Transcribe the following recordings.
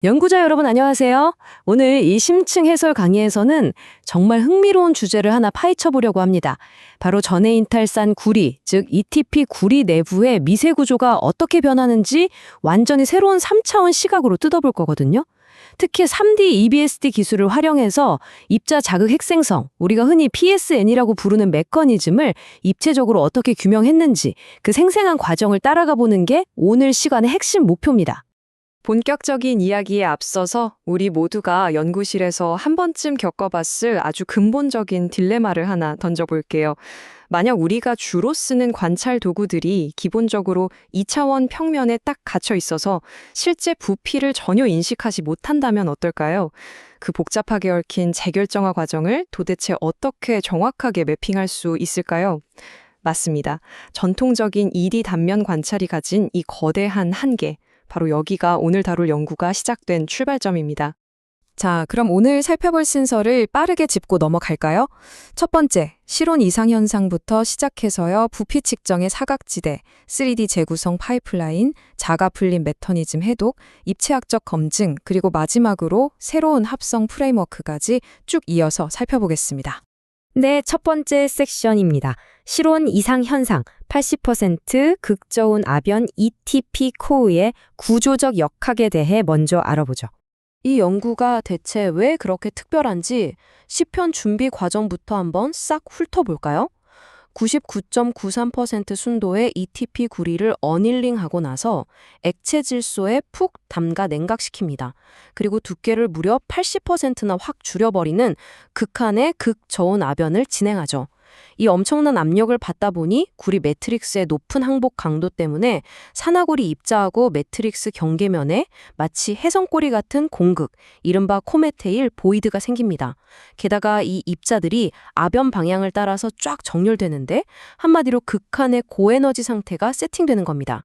연구자 여러분 안녕하세요. 오늘 이 심층 해설 강의에서는 정말 흥미로운 주제를 하나 파헤쳐 보려고 합니다. 바로 전해인탈산 구리, 즉 ETP 구리 내부의 미세 구조가 어떻게 변하는지 완전히 새로운 3차원 시각으로 뜯어볼 거거든요. 특히 3D EBSD 기술을 활용해서 입자 자극 핵생성, 우리가 흔히 PSN이라고 부르는 메커니즘을 입체적으로 어떻게 규명했는지 그 생생한 과정을 따라가 보는 게 오늘 시간의 핵심 목표입니다. 본격적인 이야기에 앞서서 우리 모두가 연구실에서 한 번쯤 겪어봤을 아주 근본적인 딜레마를 하나 던져볼게요. 만약 우리가 주로 쓰는 관찰 도구들이 기본적으로 2차원 평면에 딱 갇혀 있어서 실제 부피를 전혀 인식하지 못한다면 어떨까요? 그 복잡하게 얽힌 재결정화 과정을 도대체 어떻게 정확하게 매핑할 수 있을까요? 맞습니다. 전통적인 2D 단면 관찰이 가진 이 거대한 한계. 바로 여기가 오늘 다룰 연구가 시작된 출발점입니다. 자, 그럼 오늘 살펴볼 순서를 빠르게 짚고 넘어갈까요? 첫 번째, 실온 이상 현상부터 시작해서요. 부피 측정의 사각지대, 3D 재구성 파이프라인, 자가 풀림 메커니즘 해독, 입체학적 검증, 그리고 마지막으로 새로운 합성 프레임워크까지 쭉 이어서 살펴보겠습니다. 네, 첫 번째 섹션입니다. 실온 이상 현상, 80% 극저온 아변 ETP 코어의 구조적 역학에 대해 먼저 알아보죠. 이 연구가 대체 왜 그렇게 특별한지 시편 준비 과정부터 한번 싹 훑어볼까요? 99.93% 순도의 ETP 구리를 어닐링하고 나서 액체 질소에 푹 담가 냉각시킵니다. 그리고 두께를 무려 80%나 확 줄여버리는 극한의 극저온 아변을 진행하죠. 이 엄청난 압력을 받다 보니 구리 매트릭스의 높은 항복 강도 때문에 산화구리 입자하고 매트릭스 경계면에 마치 해성꼬리 같은 공극, 이른바 코메테일 보이드가 생깁니다. 게다가 이 입자들이 아변 방향을 따라서 쫙 정렬되는데 한마디로 극한의 고에너지 상태가 세팅되는 겁니다.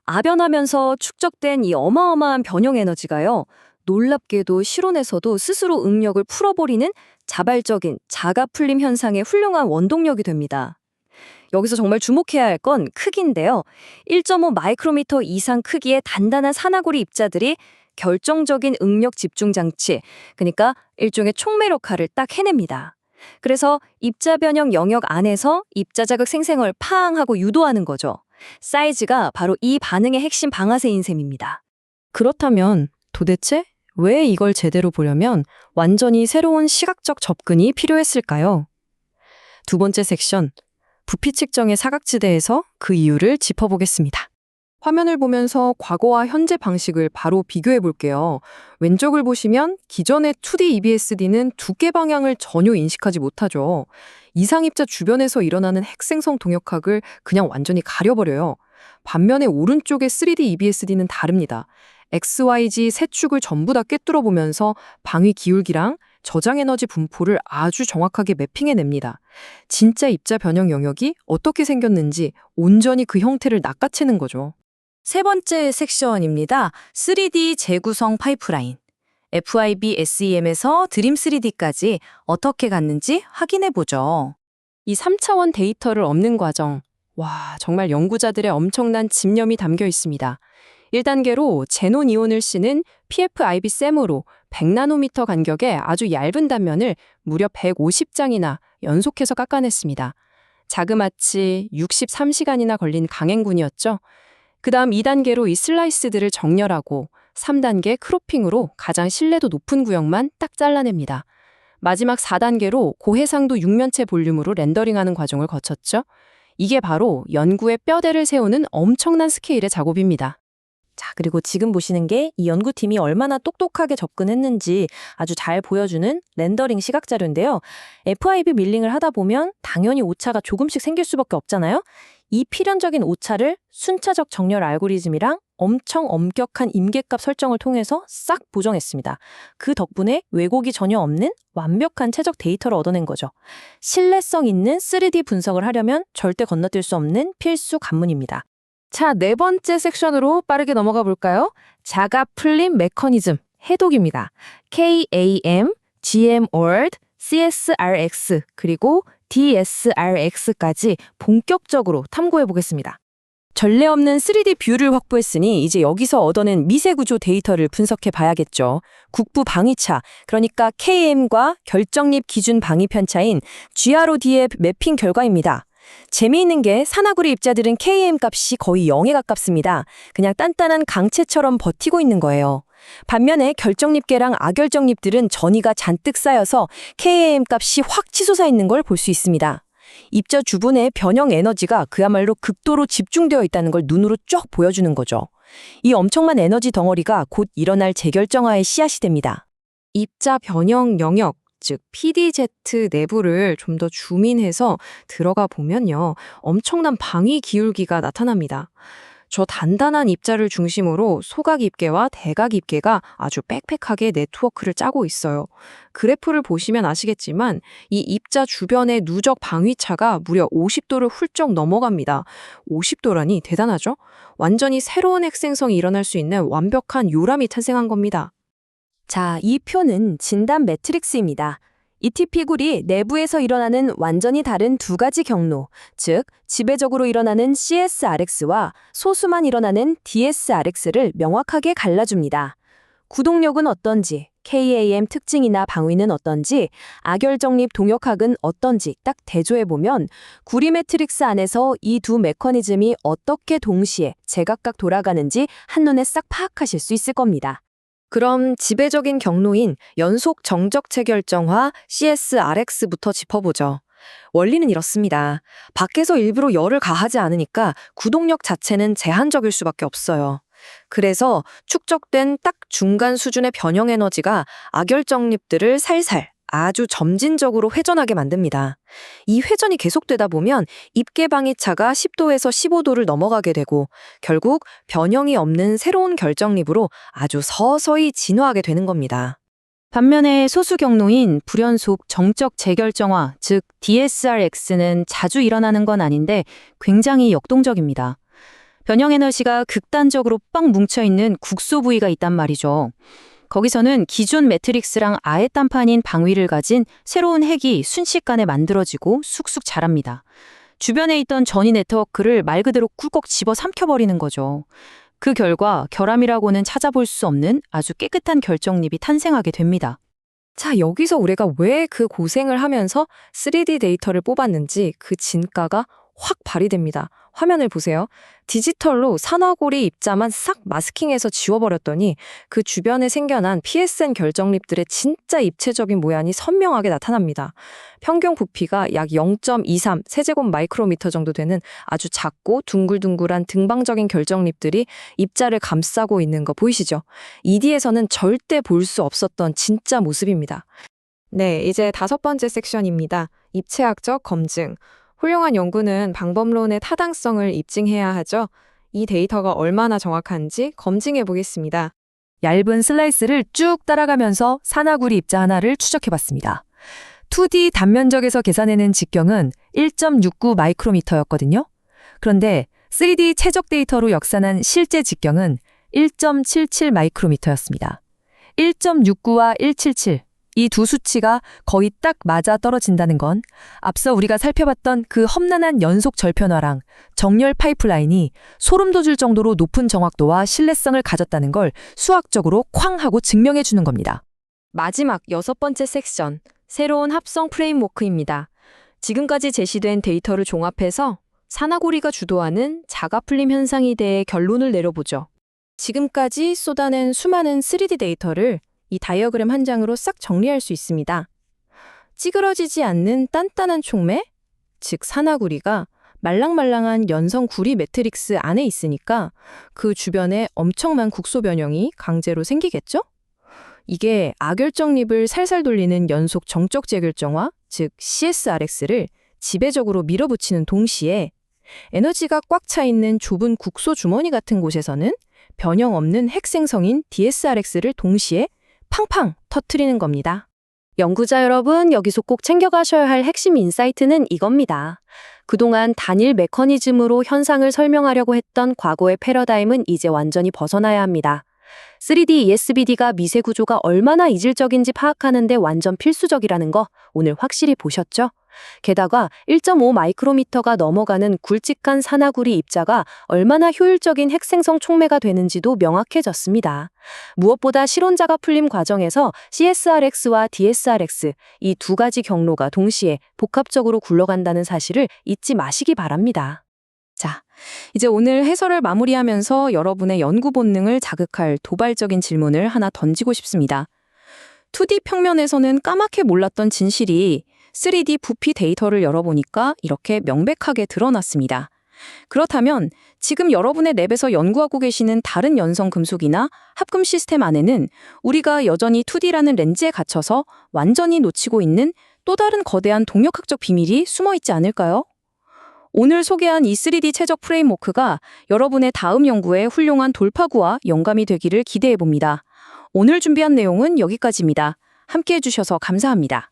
아변하면서 축적된 이 어마어마한 변형 에너지가요. 놀랍게도 실온에서도 스스로 응력을 풀어버리는 자발적인 자가 풀림 현상의 훌륭한 원동력이 됩니다. 여기서 정말 주목해야 할 건 크기인데요. 1.5 마이크로미터 이상 크기의 단단한 산화구리 입자들이 결정적인 응력 집중 장치, 그러니까 일종의 총매력화를 딱 해냅니다. 그래서 입자 변형 영역 안에서 입자 자극 생성을 팡 하고 유도하는 거죠. 사이즈가 바로 이 반응의 핵심 방아쇠인 셈입니다. 그렇다면 도대체 왜 이걸 제대로 보려면 완전히 새로운 시각적 접근이 필요했을까요? 두 번째 섹션, 부피 측정의 사각지대에서 그 이유를 짚어보겠습니다. 화면을 보면서 과거와 현재 방식을 바로 비교해 볼게요. 왼쪽을 보시면 기존의 2D EBSD는 두께 방향을 전혀 인식하지 못하죠. 이상입자 주변에서 일어나는 핵생성 동역학을 그냥 완전히 가려버려요. 반면에 오른쪽의 3D EBSD는 다릅니다. XYZ 세 축을 전부 다 꿰뚫어 보면서 방위 기울기랑 저장 에너지 분포를 아주 정확하게 매핑해냅니다. 진짜 입자 변형 영역이 어떻게 생겼는지 온전히 그 형태를 낚아채는 거죠. 세 번째 섹션입니다. 3D 재구성 파이프라인. FIB SEM에서 드림 3D까지 어떻게 갔는지 확인해보죠. 이 3차원 데이터를 얻는 과정, 정말 연구자들의 엄청난 집념이 담겨 있습니다. 1단계로 제논 이온을 쓰는 PFIB-SEM으로 100나노미터 간격의 아주 얇은 단면을 무려 150장이나 연속해서 깎아냈습니다. 자그마치 63시간이나 걸린 강행군이었죠. 그 다음 2단계로 이 슬라이스들을 정렬하고 3단계 크로핑으로 가장 신뢰도 높은 구역만 딱 잘라냅니다. 마지막 4단계로 고해상도 육면체 볼륨으로 렌더링하는 과정을 거쳤죠. 이게 바로 연구의 뼈대를 세우는 엄청난 스케일의 작업입니다. 자, 그리고 지금 보시는 게 이 연구팀이 얼마나 똑똑하게 접근했는지 아주 잘 보여주는 렌더링 시각자료인데요. FIB 밀링을 하다 보면 당연히 오차가 조금씩 생길 수밖에 없잖아요. 이 필연적인 오차를 순차적 정렬 알고리즘이랑 엄청 엄격한 임계값 설정을 통해서 싹 보정했습니다. 그 덕분에 왜곡이 전혀 없는 완벽한 최적 데이터를 얻어낸 거죠. 신뢰성 있는 3D 분석을 하려면 절대 건너뛸 수 없는 필수 관문입니다. 자, 네 번째 섹션으로 빠르게 넘어가 볼까요? 자가 풀림 메커니즘, 해독입니다. KAM, GMORD, CSRX, 그리고 DSRX까지 본격적으로 탐구해 보겠습니다. 전례 없는 3D 뷰를 확보했으니 이제 여기서 얻어낸 미세 구조 데이터를 분석해 봐야겠죠. 국부 방위차, 그러니까 KM과 결정립 기준 방위 편차인 GROD의 매핑 결과입니다. 재미있는 게 산화구리 입자들은 KM 값이 거의 0에 가깝습니다. 그냥 단단한 강체처럼 버티고 있는 거예요. 반면에 결정립계랑 아결정립들은 전이가 잔뜩 쌓여서 KM 값이 확 치솟아 있는 걸 볼 수 있습니다. 입자 주변의 변형 에너지가 그야말로 극도로 집중되어 있다는 걸 눈으로 쫙 보여주는 거죠. 이 엄청난 에너지 덩어리가 곧 일어날 재결정화의 씨앗이 됩니다. 입자 변형 영역, 즉 PDZ 내부를 좀 더 줌인해서 들어가 보면요. 엄청난 방위 기울기가 나타납니다. 저 단단한 입자를 중심으로 소각 입계와 대각 입계가 아주 빽빽하게 네트워크를 짜고 있어요. 그래프를 보시면 아시겠지만 이 입자 주변의 누적 방위차가 무려 50도를 훌쩍 넘어갑니다. 50도라니 대단하죠? 완전히 새로운 핵생성이 일어날 수 있는 완벽한 요람이 탄생한 겁니다. 자, 이 표는 진단 매트릭스입니다. ETP굴이 내부에서 일어나는 완전히 다른 두 가지 경로, 즉 지배적으로 일어나는 CSRX와 소수만 일어나는 DSRX를 명확하게 갈라줍니다. 구동력은 어떤지, KAM 특징이나 방위는 어떤지, 아결정립 동역학은 어떤지 딱 대조해보면 구리 매트릭스 안에서 이 두 메커니즘이 어떻게 동시에 제각각 돌아가는지 한눈에 싹 파악하실 수 있을 겁니다. 그럼 지배적인 경로인 연속 정적 체결정화 CSRX부터 짚어보죠. 원리는 이렇습니다. 밖에서 일부러 열을 가하지 않으니까 구동력 자체는 제한적일 수밖에 없어요. 그래서 축적된 딱 중간 수준의 변형 에너지가 아결정립들을 살살 아주 점진적으로 회전하게 만듭니다. 이 회전이 계속되다 보면 입계 방위차가 10도에서 15도를 넘어가게 되고 결국 변형이 없는 새로운 결정립으로 아주 서서히 진화하게 되는 겁니다. 반면에 소수 경로인 불연속 정적 재결정화, 즉 DSRX는 자주 일어나는 건 아닌데 굉장히 역동적입니다. 변형 에너지가 극단적으로 빡 뭉쳐있는 국소 부위가 있단 말이죠. 거기서는 기존 매트릭스랑 아예 딴판인 방위를 가진 새로운 핵이 순식간에 만들어지고 쑥쑥 자랍니다. 주변에 있던 전이 네트워크를 말 그대로 꿀꺽 집어 삼켜버리는 거죠. 그 결과 결함이라고는 찾아볼 수 없는 아주 깨끗한 결정립이 탄생하게 됩니다. 자, 여기서 우리가 왜 그 고생을 하면서 3D 데이터를 뽑았는지 그 진가가 확 발휘됩니다. 화면을 보세요. 디지털로 산화고리 입자만 싹 마스킹해서 지워버렸더니 그 주변에 생겨난 PSN 결정립들의 진짜 입체적인 모양이 선명하게 나타납니다. 평균 부피가 약 0.23 세제곱 마이크로미터 정도 되는 아주 작고 둥글둥글한 등방적인 결정립들이 입자를 감싸고 있는 거 보이시죠? ED에서는 절대 볼 수 없었던 진짜 모습입니다. 네, 이제 5번째 섹션입니다. 입체학적 검증. 훌륭한 연구는 방법론의 타당성을 입증해야 하죠. 이 데이터가 얼마나 정확한지 검증해 보겠습니다. 얇은 슬라이스를 쭉 따라가면서 산화구리 입자 하나를 추적해봤습니다. 2D 단면적에서 계산해낸 직경은 1.69 마이크로미터였거든요. 그런데 3D 최적 데이터로 역산한 실제 직경은 1.77 마이크로미터였습니다. 1.69와 177, 이 두 수치가 거의 딱 맞아 떨어진다는 건 앞서 우리가 살펴봤던 그 험난한 연속 절편화랑 정렬 파이프라인이 소름 돋을 정도로 높은 정확도와 신뢰성을 가졌다는 걸 수학적으로 쾅 하고 증명해 주는 겁니다. 마지막 6번째 섹션, 새로운 합성 프레임워크입니다. 지금까지 제시된 데이터를 종합해서 산화고리가 주도하는 자가풀림 현상에 대해 결론을 내려보죠. 지금까지 쏟아낸 수많은 3D 데이터를 이 다이어그램 한 장으로 싹 정리할 수 있습니다. 찌그러지지 않는 단단한 촉매, 즉 산화구리가 말랑말랑한 연성 구리 매트릭스 안에 있으니까 그 주변에 엄청난 국소 변형이 강제로 생기겠죠? 이게 아결정립을 살살 돌리는 연속 정적 재결정화, 즉 CSRX를 지배적으로 밀어붙이는 동시에 에너지가 꽉 차 있는 좁은 국소 주머니 같은 곳에서는 변형 없는 핵생성인 DSRX를 동시에 팡팡 터트리는 겁니다. 연구자 여러분, 여기서 꼭 챙겨가셔야 할 핵심 인사이트는 이겁니다. 그동안 단일 메커니즘으로 현상을 설명하려고 했던 과거의 패러다임은 이제 완전히 벗어나야 합니다. 3D ESBD가 미세 구조가 얼마나 이질적인지 파악하는데 완전 필수적이라는 거 오늘 확실히 보셨죠? 게다가 1.5 마이크로미터가 넘어가는 굵직한 산화구리 입자가 얼마나 효율적인 핵생성 촉매가 되는지도 명확해졌습니다. 무엇보다 실온자가 풀림 과정에서 CSRX와 DSRX 이 두 가지 경로가 동시에 복합적으로 굴러간다는 사실을 잊지 마시기 바랍니다. 자, 이제 오늘 해설을 마무리하면서 여러분의 연구 본능을 자극할 도발적인 질문을 하나 던지고 싶습니다. 2D 평면에서는 까맣게 몰랐던 진실이 3D 부피 데이터를 열어보니까 이렇게 명백하게 드러났습니다. 그렇다면 지금 여러분의 랩에서 연구하고 계시는 다른 연성 금속이나 합금 시스템 안에는 우리가 여전히 2D라는 렌즈에 갇혀서 완전히 놓치고 있는 또 다른 거대한 동력학적 비밀이 숨어 있지 않을까요? 오늘 소개한 이 3D 최적 프레임워크가 여러분의 다음 연구에 훌륭한 돌파구와 영감이 되기를 기대해봅니다. 오늘 준비한 내용은 여기까지입니다. 함께해 주셔서 감사합니다.